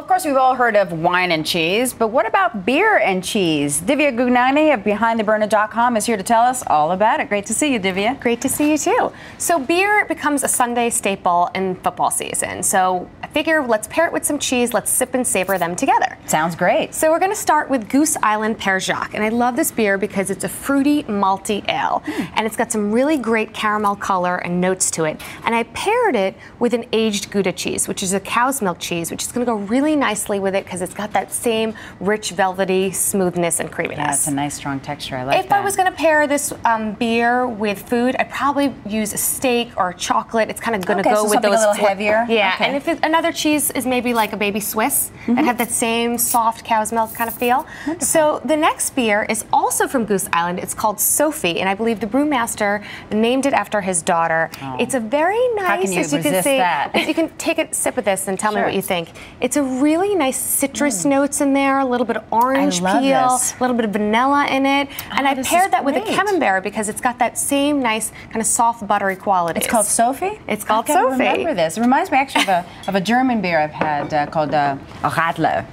Well, of course, we've all heard of wine and cheese, but what about beer and cheese? Divya Gugnani of BehindTheBurner.com is here to tell us all about it. Great to see you, Divya. Great to see you, too. So beer becomes a Sunday staple in football season. So I figure let's pair it with some cheese. Let's sip and savor them together. Sounds great. So we're going to start with Goose Island Père Jacques. And I love this beer because it's a fruity, malty ale. And it's got some really great caramel color and notes to it. And I paired it with an aged Gouda cheese, which is a cow's milk cheese, which is going to go really nicely with it because it's got that same rich, velvety smoothness and creaminess. Yeah, it's a nice, strong texture. I like that. If I was going to pair this beer with food, I'd probably use a steak or chocolate. It's kind of going to go with those. A little heavier. Yeah, okay. and if another cheese is maybe like a baby Swiss, that have that same soft cow's milk kind of feel. Wonderful. So the next beer is also from Goose Island. It's called Sophie, and I believe the brewmaster named it after his daughter. Oh. It's a very nice, How can you as you can resist see, that? you can take a sip of this and tell me Sure. what you think. It's a really nice citrus notes in there, a little bit of orange peel, a little bit of vanilla in it, and I paired that with a camembert because it's got that same nice kind of soft buttery quality. It's called Sophie? It's called I Sophie. remember this. It reminds me actually of a German beer I've had called Radler.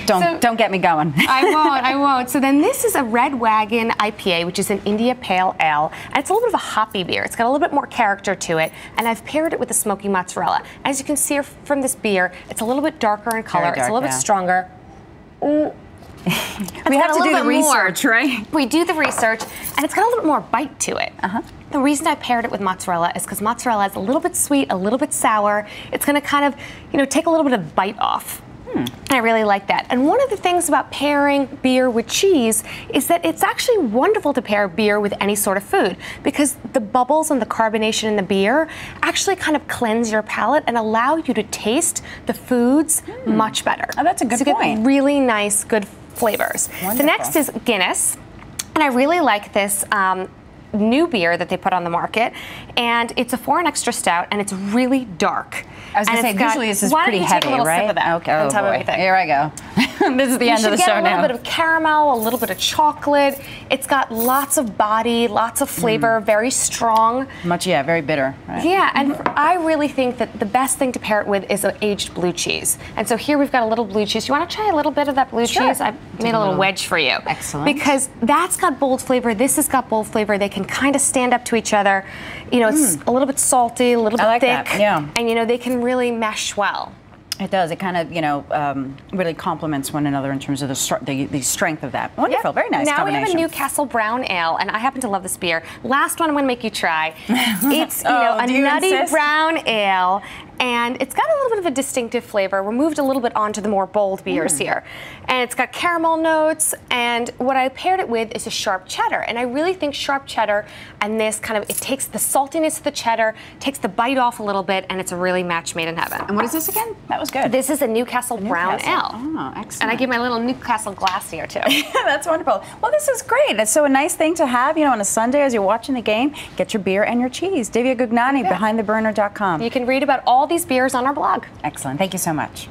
Don't get me going. I won't. So then this is a Red Wagon IPA, which is an India Pale Ale, and it's a little bit of a hoppy beer. It's got a little bit more character to it, and I've paired it with a smoky mozzarella. As you can see from this beer, it's a little bit darker in color. It's a little bit stronger. We have to do the research, right? We do the research, and it's got a little bit more bite to it. The reason I paired it with mozzarella is because mozzarella is a little bit sweet, a little bit sour. It's going to kind of, take a little bit of bite off. I really like that. And one of the things about pairing beer with cheese is that it's actually wonderful to pair beer with any sort of food because the bubbles and the carbonation in the beer actually kind of cleanse your palate and allow you to taste the foods much better. Oh, that's a good point. You get really nice, good flavors. Wonderful. The next is Guinness, and I really like this new beer that they put on the market, and it's a foreign extra stout, and it's really dark. I was going to say, usually this is pretty heavy, right? Why don't you take a little sip of that and tell me what you think. Here I go. This is the end of the show now. You should get a little bit of caramel, a little bit of chocolate. It's got lots of body, lots of flavor, very strong. Very bitter. Right? Yeah, and I really think that the best thing to pair it with is an aged blue cheese. And so here we've got a little blue cheese. You want to try a little bit of that blue cheese? I made a little wedge for you. Excellent. Because that's got bold flavor. This has got bold flavor. They can kind of stand up to each other. It's a little bit salty, a little bit thick. That. Yeah. And they can really mesh well. It does. It kind of, really complements one another in terms of the strength of that. Wonderful. Yep. Very nice now combination. We have a Newcastle Brown Ale, and I happen to love this beer. Last one I'm going to make you try. It's, a nutty brown ale, and it's got a little bit of a distinctive flavor. We're moved a little bit onto the more bold beers here. And it's got caramel notes, and what I paired it with is a sharp cheddar. And I really think sharp cheddar and this it takes the saltiness of the cheddar, takes the bite off a little bit, and it's a really match made in heaven. And what is this again? That was good. This is a Newcastle Brown Ale. Oh, excellent. And I give my little Newcastle glass here, too. That's wonderful. Well, this is great. It's so a nice thing to have, on a Sunday as you're watching the game. Get your beer and your cheese. Divya Gugnani, BehindTheBurner.com. You can read about all these beers on our blog. Excellent. Thank you so much.